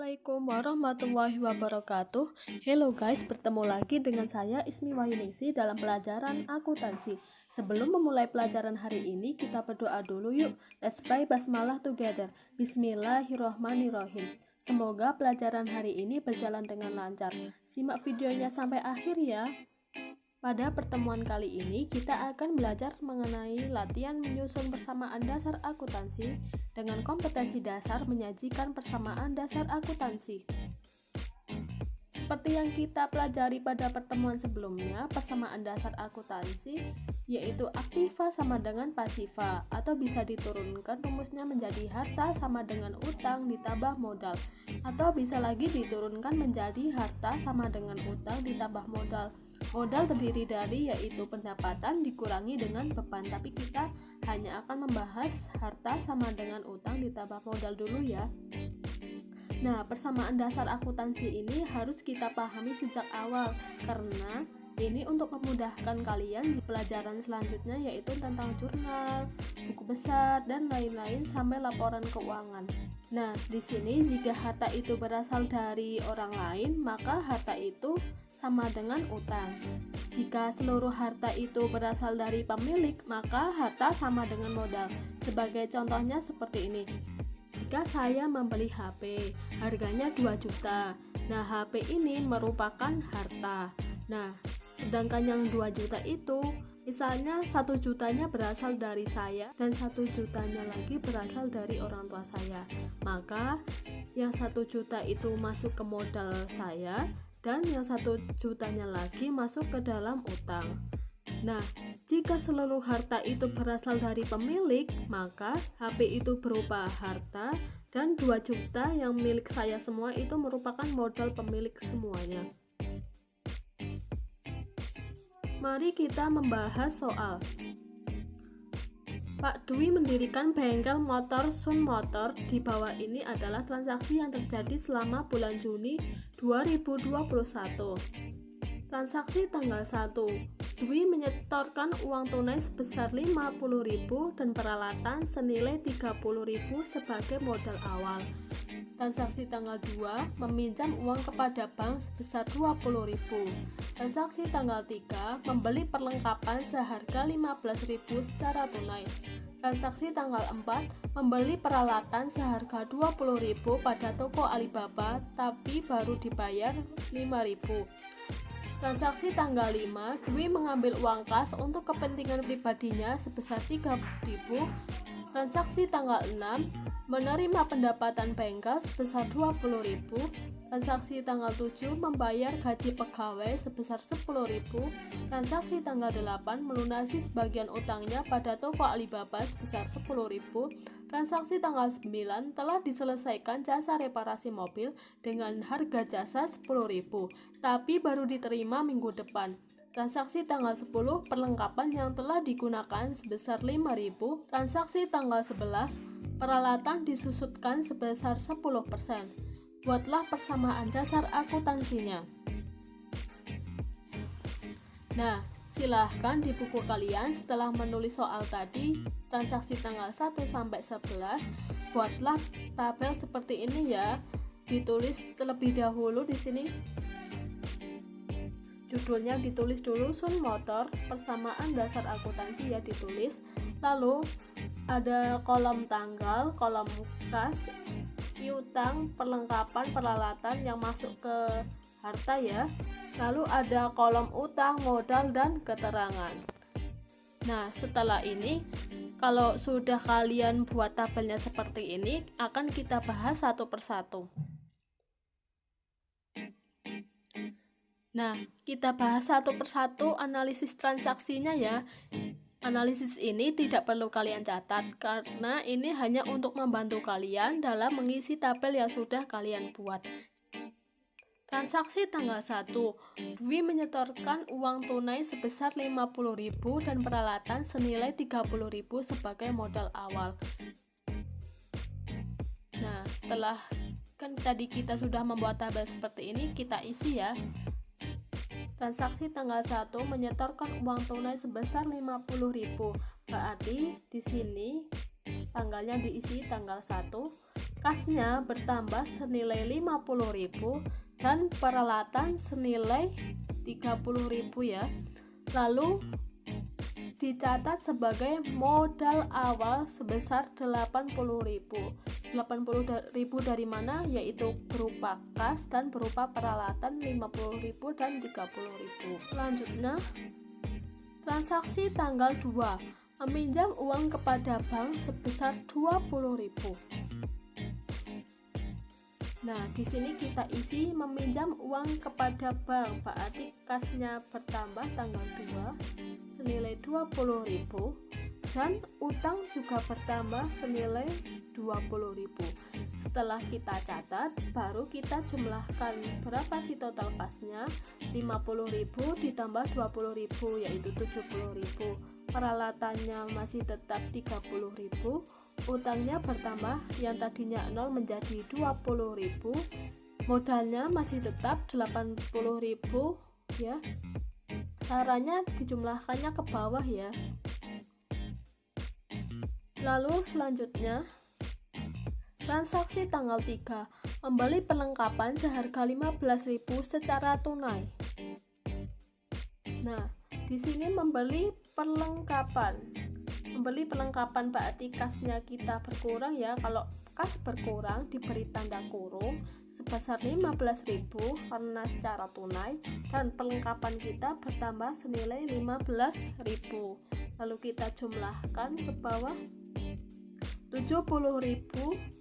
Assalamualaikum warahmatullahi wabarakatuh. Hello guys, bertemu lagi dengan saya Ismi Wahyuningsi dalam pelajaran akuntansi. Sebelum memulai pelajaran hari ini, kita berdoa dulu yuk. Let's pray basmalah together. Bismillahirrohmanirrohim. Semoga pelajaran hari ini berjalan dengan lancar. Simak videonya sampai akhir ya. Pada pertemuan kali ini, kita akan belajar mengenai latihan menyusun persamaan dasar akuntansi dengan kompetensi dasar menyajikan persamaan dasar akuntansi. Seperti yang kita pelajari pada pertemuan sebelumnya, persamaan dasar akuntansi yaitu aktiva sama dengan pasiva, atau bisa diturunkan rumusnya menjadi harta sama dengan utang ditambah modal, atau bisa lagi diturunkan menjadi harta sama dengan utang ditambah modal. Modal terdiri dari yaitu pendapatan dikurangi dengan beban, tapi kita hanya akan membahas harta sama dengan utang ditambah modal dulu ya. Nah, persamaan dasar akuntansi ini harus kita pahami sejak awal, karena ini untuk memudahkan kalian di pelajaran selanjutnya, yaitu tentang jurnal, buku besar, dan lain-lain sampai laporan keuangan. Nah, di sini jika harta itu berasal dari orang lain, maka harta itu sama dengan utang. Jika seluruh harta itu berasal dari pemilik, maka harta sama dengan modal. Sebagai contohnya seperti ini. Jika saya membeli HP, harganya 2 juta. Nah, HP ini merupakan harta. Nah, sedangkan yang 2 juta itu, misalnya 1 jutanya berasal dari saya dan 1 jutanya lagi berasal dari orang tua saya. Maka, yang 1 juta itu masuk ke modal saya, dan yang 1 jutanya lagi masuk ke dalam utang. Nah, jika seluruh harta itu berasal dari pemilik, maka HP itu berupa harta dan 2 juta yang milik saya semua itu merupakan modal pemilik semuanya. Mari kita membahas soal. Pak Dwi mendirikan bengkel motor Sun Motor. Di bawah ini adalah transaksi yang terjadi selama bulan Juni 2021. Transaksi tanggal 1. Dwi menyetorkan uang tunai sebesar 50.000 dan peralatan senilai 30.000 sebagai modal awal. Transaksi tanggal 2, meminjam uang kepada bank sebesar 20.000. Transaksi tanggal 3, membeli perlengkapan seharga 15.000 secara tunai. Transaksi tanggal 4, membeli peralatan seharga 20.000 pada toko Alibaba, tapi baru dibayar 5.000. Transaksi tanggal 5, Dwi mengambil uang kas untuk kepentingan pribadinya sebesar 3.000. Transaksi tanggal 6, menerima pendapatan bengkel sebesar 20.000. Transaksi tanggal 7, membayar gaji pegawai sebesar 10.000. Transaksi tanggal 8, melunasi sebagian utangnya pada toko Alibaba sebesar 10.000. Transaksi tanggal 9, telah diselesaikan jasa reparasi mobil dengan harga jasa 10.000, tapi baru diterima minggu depan. Transaksi tanggal 10, perlengkapan yang telah digunakan sebesar 5.000. Transaksi tanggal 11, peralatan disusutkan sebesar 10%. Buatlah persamaan dasar akuntansinya. Nah, silahkan di buku kalian setelah menulis soal tadi, transaksi tanggal 1 sampai 11, buatlah tabel seperti ini ya. Ditulis terlebih dahulu di sini. Judulnya ditulis dulu, Sun Motor, persamaan dasar akuntansi ya ditulis. Lalu ada kolom tanggal, kolom kas, piutang, perlengkapan, peralatan yang masuk ke harta ya. Lalu ada kolom utang, modal, dan keterangan. Nah, setelah ini, kalau sudah kalian buat tabelnya seperti ini, akan kita bahas satu persatu. Nah, kita bahas satu persatu analisis transaksinya ya. Analisis ini tidak perlu kalian catat, karena ini hanya untuk membantu kalian dalam mengisi tabel yang sudah kalian buat. Transaksi tanggal 1, Dwi menyetorkan uang tunai sebesar 50.000 dan peralatan senilai 30.000 sebagai modal awal. Nah, setelah kan tadi kita sudah membuat tabel seperti ini, kita isi ya. Transaksi tanggal 1 menyetorkan uang tunai sebesar 50.000. Berarti di sini tanggalnya diisi tanggal 1, kasnya bertambah senilai 50.000 dan peralatan senilai 30.000 ya. Lalu dicatat sebagai modal awal sebesar 80.000. 80.000 dari mana? Yaitu berupa kas dan berupa peralatan 50.000 dan 30.000. Selanjutnya, transaksi tanggal 2, meminjam uang kepada bank sebesar 20.000. Nah, di sini kita isi meminjam uang kepada bank, berarti kasnya bertambah tanggal 2 senilai 20.000 dan utang juga bertambah senilai 20.000. Setelah kita catat, baru kita jumlahkan berapa sih total kasnya. 50.000 ditambah 20.000 yaitu 70.000. Peralatannya masih tetap 30.000. Utangnya bertambah, yang tadinya 0 menjadi 20.000. Modalnya masih tetap 80.000 ya. Caranya dijumlahkannya ke bawah ya. Lalu selanjutnya, transaksi tanggal 3, membeli perlengkapan seharga 15.000 secara tunai. Nah, di sini membeli perlengkapan berarti kasnya kita berkurang ya. Kalau kas berkurang diberi tanda kurung sebesar 15.000 karena secara tunai, dan perlengkapan kita bertambah senilai 15.000. Lalu kita jumlahkan ke bawah. 70.000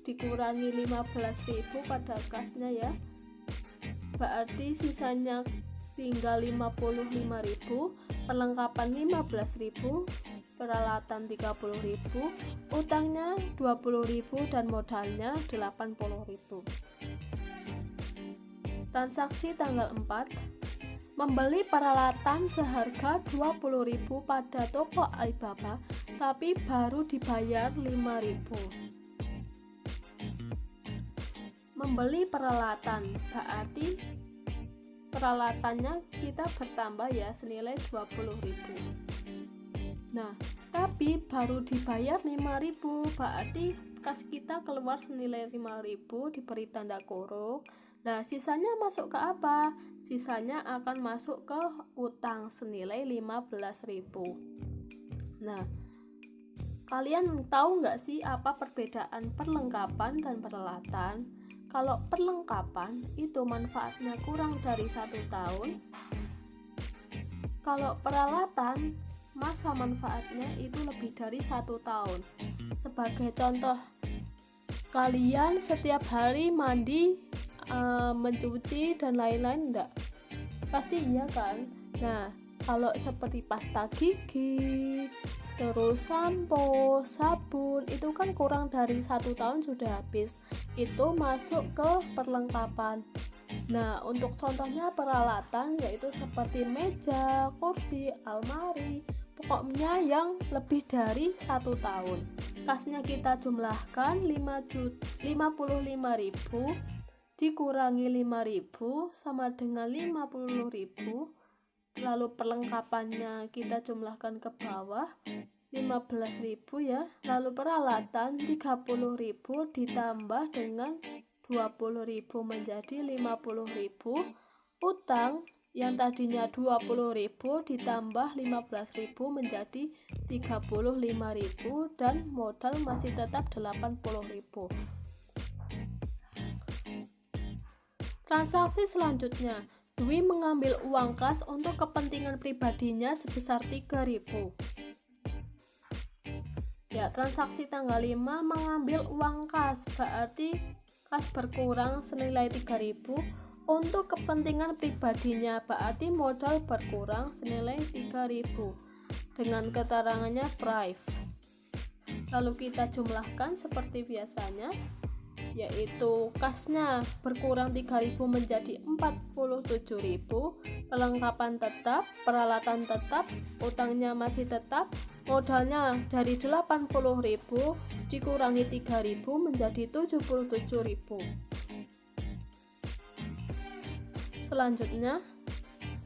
dikurangi 15.000 pada kasnya ya, berarti sisanya tinggal 55.000. Perlengkapan 15.000, peralatan 30.000, utangnya 20.000 dan modalnya 80.000. Transaksi tanggal 4, membeli peralatan seharga 20.000 pada toko Alibaba tapi baru dibayar 5.000. Membeli peralatan berarti peralatannya kita bertambah ya senilai 20.000. Nah, tapi baru dibayar 5.000, berarti kas kita keluar senilai 5.000 diberi tanda kurung. Nah, sisanya masuk ke apa? Sisanya akan masuk ke utang senilai 15.000. Nah, kalian tahu nggak sih apa perbedaan perlengkapan dan peralatan? Kalau perlengkapan itu manfaatnya kurang dari 1 tahun. Kalau peralatan masa manfaatnya itu lebih dari 1 tahun. Sebagai contoh, kalian setiap hari mandi, mencuci dan lain-lain enggak? Pasti iya kan? Nah, kalau seperti pasta gigi, terus sampo, sabun, itu kan kurang dari 1 tahun sudah habis. Itu masuk ke perlengkapan. Nah, untuk contohnya peralatan yaitu seperti meja, kursi, almari, pokoknya yang lebih dari 1 tahun. Kasnya kita jumlahkan 55.000 dikurangi 5.000 sama dengan 50.000. Lalu perlengkapannya kita jumlahkan ke bawah 15.000 ya. Lalu peralatan 30.000 ditambah dengan 20.000 menjadi 50.000. Utang yang tadinya 20.000 ditambah 15.000 menjadi 35.000 dan modal masih tetap 80.000. Transaksi selanjutnya, Dwi mengambil uang kas untuk kepentingan pribadinya sebesar 3.000. Ya, transaksi tanggal 5 mengambil uang kas, berarti kas berkurang senilai 3.000 untuk kepentingan pribadinya, berarti modal berkurang senilai 3.000 dengan keterangannya prive. Lalu kita jumlahkan seperti biasanya, yaitu kasnya berkurang 3.000 menjadi 47.000, perlengkapan tetap, peralatan tetap, utangnya masih tetap, modalnya dari 80.000 dikurangi 3.000 menjadi 77.000. Selanjutnya,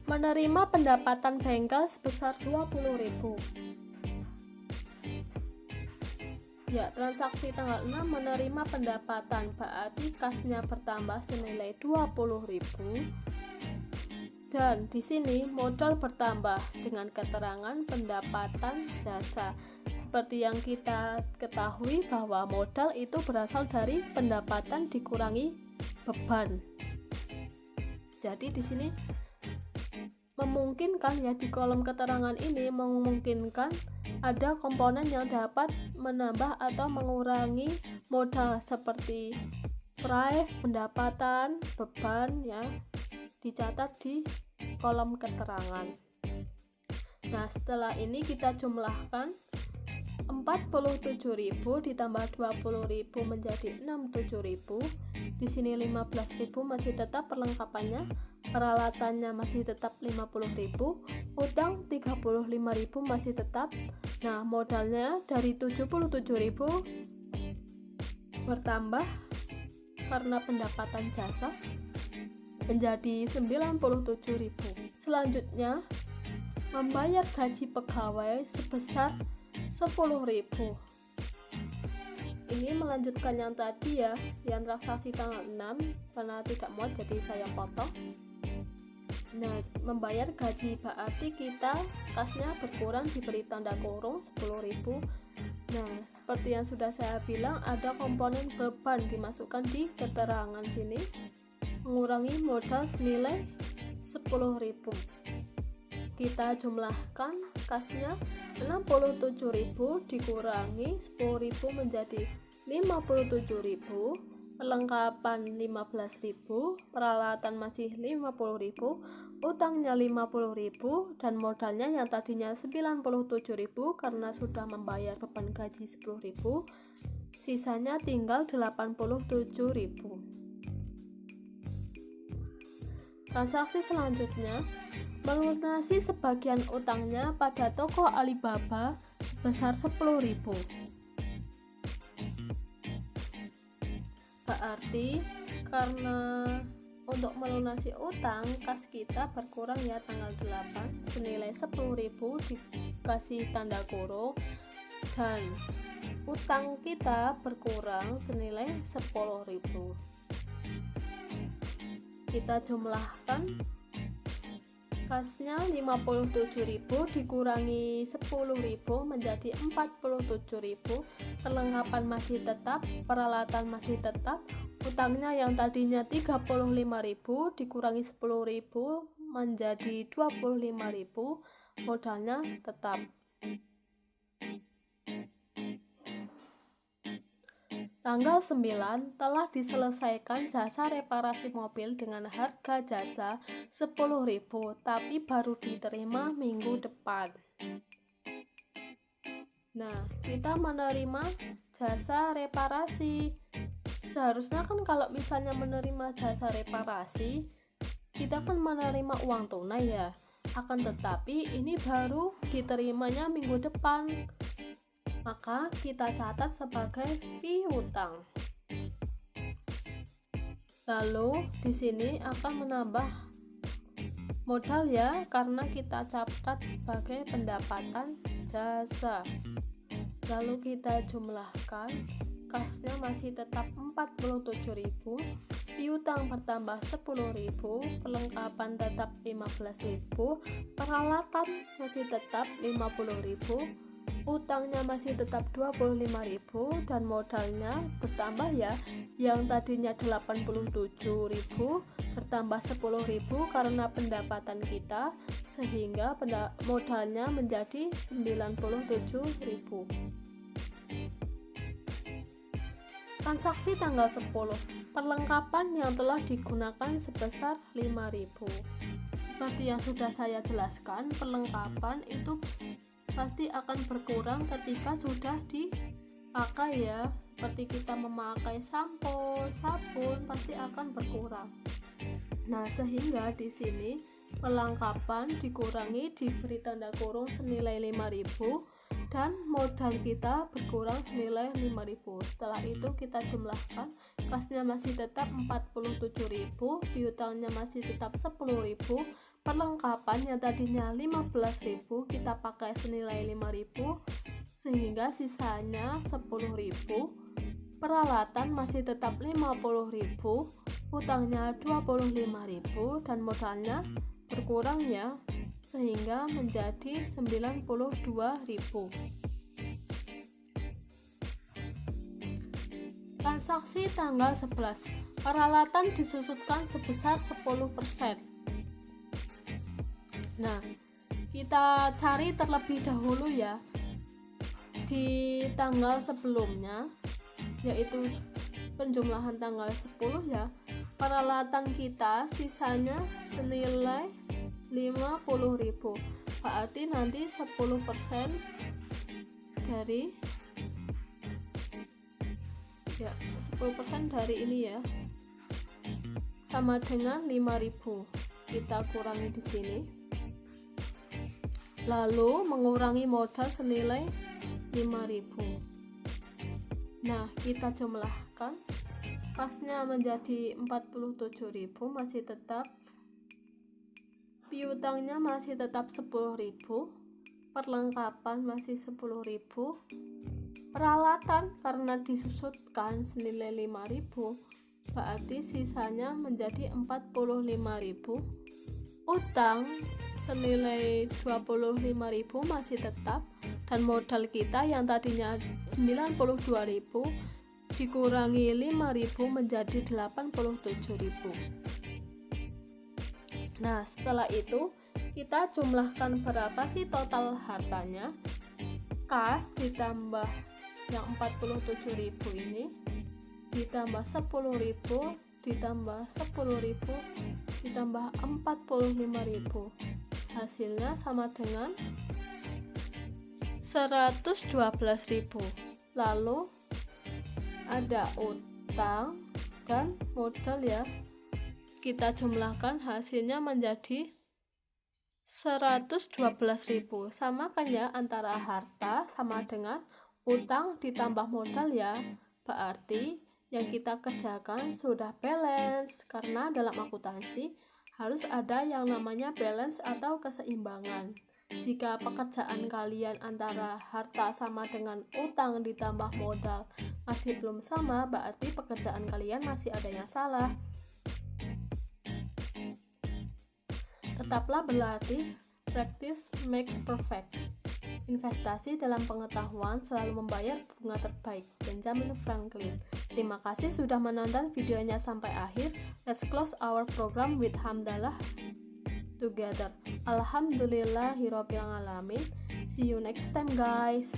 menerima pendapatan bengkel sebesar 20.000. Ya, transaksi tanggal 6 menerima pendapatan, berarti kasnya bertambah senilai 20.000. Dan di sini modal bertambah dengan keterangan pendapatan jasa. Seperti yang kita ketahui bahwa modal itu berasal dari pendapatan dikurangi beban. Jadi di sini memungkinkan ya, di kolom keterangan ini memungkinkan ada komponen yang dapat menambah atau mengurangi modal seperti price, pendapatan, beban ya, dicatat di kolom keterangan. Nah, setelah ini kita jumlahkan 47.000 ditambah 20.000 menjadi 67.000. Di sini 15.000 masih tetap perlengkapannya, peralatannya masih tetap 50.000, utang 35.000 masih tetap. Nah, modalnya dari 77.000 bertambah karena pendapatan jasa menjadi 97.000. Selanjutnya, membayar gaji pegawai sebesar 10.000. Ini melanjutkan yang tadi ya, yang transaksi tanggal 6, karena tidak muat jadi saya potong. Nah, membayar gaji berarti kita kasnya berkurang, diberi tanda kurung 10.000. Nah, seperti yang sudah saya bilang, ada komponen beban dimasukkan di keterangan sini, mengurangi modal senilai 10.000. Kita jumlahkan kasnya 67.000 dikurangi 10.000 menjadi 57.000, perlengkapan 15.000, peralatan masih 50.000, utangnya 50.000, dan modalnya yang tadinya 97.000 karena sudah membayar beban gaji 10.000, sisanya tinggal 87.000. Transaksi selanjutnya, melunasi sebagian utangnya pada toko Alibaba sebesar 10.000. Berarti karena untuk melunasi utang, kas kita berkurang ya tanggal 8 senilai 10.000 dikasih tanda kurung, dan utang kita berkurang senilai 10.000. Kita jumlahkan kasnya 57.000 dikurangi 10.000 menjadi 47.000, perlengkapan masih tetap, peralatan masih tetap, utangnya yang tadinya 35.000 dikurangi 10.000 menjadi 25.000, modalnya tetap. Tanggal 9 telah diselesaikan jasa reparasi mobil dengan harga jasa 10.000, tapi baru diterima minggu depan. Nah, kita menerima jasa reparasi. Seharusnya kan kalau misalnya menerima jasa reparasi, kita kan menerima uang tunai ya. Akan tetapi ini baru diterimanya minggu depan, maka kita catat sebagai piutang. Lalu di sini akan menambah modal ya, karena kita catat sebagai pendapatan jasa. Lalu kita jumlahkan, kasnya masih tetap 47.000, piutang bertambah 10.000, perlengkapan tetap 15.000, peralatan masih tetap 50.000, utangnya masih tetap 25.000, dan modalnya bertambah ya, yang tadinya 87.000 bertambah 10.000 karena pendapatan kita, sehingga modalnya menjadi 97.000. Transaksi tanggal 10, perlengkapan yang telah digunakan sebesar 5.000. Seperti yang sudah saya jelaskan, perlengkapan itu pasti akan berkurang ketika sudah dipakai ya. Seperti kita memakai sampo, sabun, pasti akan berkurang. Nah, sehingga di sini perlengkapan dikurangi, diberi tanda kurung senilai 5.000, dan modal kita berkurang senilai 5.000. Setelah itu kita jumlahkan, kasnya masih tetap 47.000, piutangnya masih tetap 10.000, perlengkapan yang tadinya 15.000 kita pakai senilai 5.000, sehingga sisanya 10.000. Peralatan masih tetap 50.000, utangnya 25.000, dan modalnya berkurang ya, sehingga menjadi 92.000. Transaksi tanggal 11. Peralatan disusutkan sebesar 10%. Nah, kita cari terlebih dahulu ya di tanggal sebelumnya, yaitu penjumlahan tanggal 10 ya. Peralatan kita sisanya senilai 50.000. Berarti nanti 10% dari 10% dari ini ya, sama dengan 5.000. Kita kurangi di sini. Lalu mengurangi modal senilai 5.000. Nah, kita jumlahkan, kasnya menjadi 47.000, masih tetap piutangnya masih tetap 10.000, perlengkapan masih 10.000, peralatan karena disusutkan senilai 5.000, berarti sisanya menjadi 45.000. Utang senilai 25.000 masih tetap, dan modal kita yang tadinya 92.000 dikurangi 5.000 menjadi 87.000. Nah, setelah itu kita jumlahkan berapa sih total hartanya. Kas ditambah yang 47.000 ini, ditambah 10.000, ditambah 10.000, ditambah 45.000. Hasilnya sama dengan 112.000. Lalu ada utang dan modal ya. Kita jumlahkan, hasilnya menjadi 112.000. Sama kan ya, antara harta sama dengan utang ditambah modal ya. Berarti yang kita kerjakan sudah balance, karena dalam akuntansi harus ada yang namanya balance atau keseimbangan. Jika pekerjaan kalian antara harta sama dengan utang ditambah modal masih belum sama, berarti pekerjaan kalian masih ada yang salah. Tetaplah berlatih, practice makes perfect. Investasi dalam pengetahuan selalu membayar bunga terbaik. Benjamin Franklin. Terima kasih sudah menonton videonya sampai akhir. Let's close our program with hamdalah together. Alhamdulillahirobbilalamin. See you next time guys.